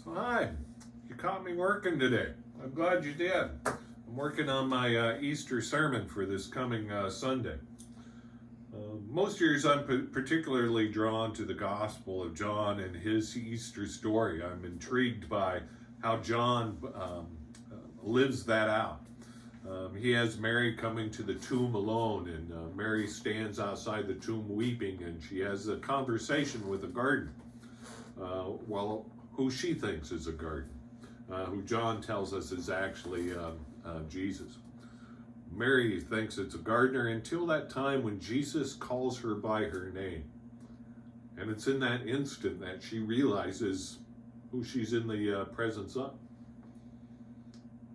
So hi, you caught me working today. I'm glad you did. I'm working on my Easter sermon for this coming Sunday. Most years I'm particularly drawn to the Gospel of John and his Easter story. I'm intrigued by how John lives that out. He has Mary coming to the tomb alone, and Mary stands outside the tomb weeping, and she has a conversation with a gardener. Who she thinks is a gardener, who John tells us is actually Jesus. Mary thinks it's a gardener until that time when Jesus calls her by her name. And it's in that instant that she realizes who she's in the presence of.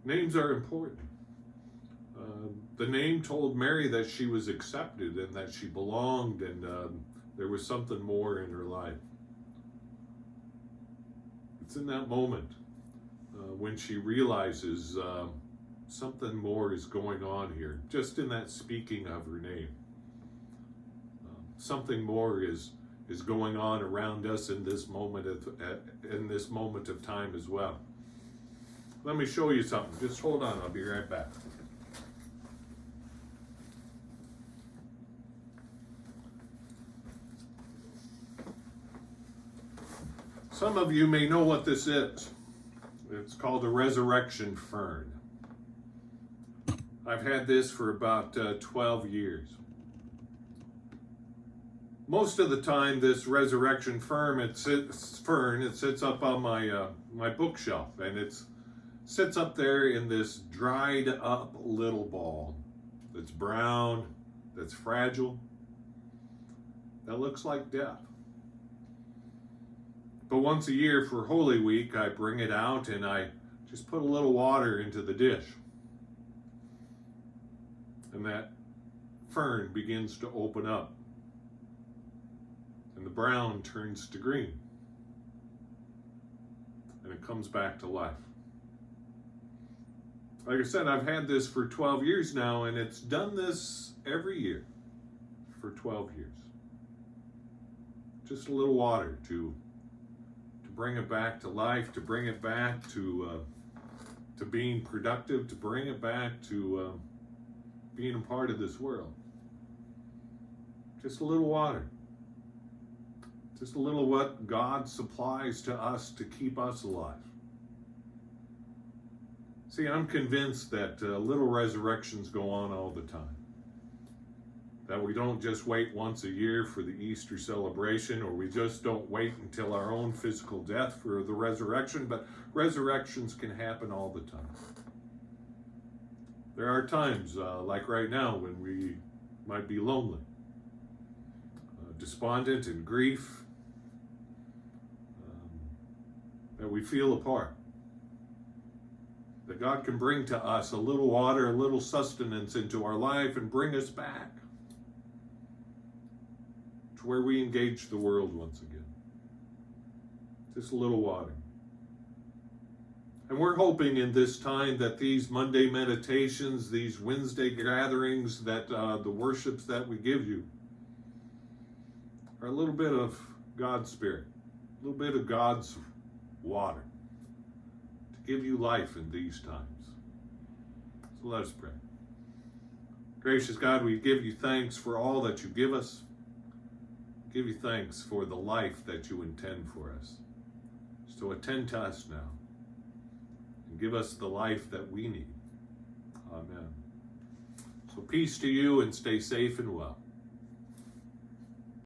Names are important. The name told Mary that she was accepted and that she belonged, and there was something more in her life. It's in that moment when she realizes something more is going on here, just in that speaking of her name. Something more is going on around us in this moment of time as well. Let me show you something. Just hold on, I'll be right back. Some of you may know what this is. It's called a resurrection fern. I've had this for about 12 years. Most of the time, this resurrection fern, it sits up on my bookshelf, and it sits up there in this dried up little ball that's brown, that's fragile, that looks like death. But once a year for Holy Week, I bring it out and I just put a little water into the dish. And that fern begins to open up. And the brown turns to green. And it comes back to life. Like I said, I've had this for 12 years now, and it's done this every year for 12 years. Just a little water to bring it back to life, to bring it back to being productive, to bring it back to being a part of this world. Just a little water. Just a little what God supplies to us to keep us alive. See, I'm convinced that little resurrections go on all the time. That we don't just wait once a year for the Easter celebration, or we just don't wait until our own physical death for the resurrection, but resurrections can happen all the time. There are times, like right now, when we might be lonely, despondent, in grief, that we feel apart. That God can bring to us a little water, a little sustenance into our life and bring us back to where we engage the world once again. Just a little water. And we're hoping in this time that these Monday meditations, these Wednesday gatherings, that the worships that we give you are a little bit of God's Spirit, a little bit of God's water to give you life in these times. So let us pray. Gracious God, we give you thanks for all that you give us. Give you thanks for the life that you intend for us. So attend to us now and give us the life that we need. Amen. So peace to you, and stay safe and well.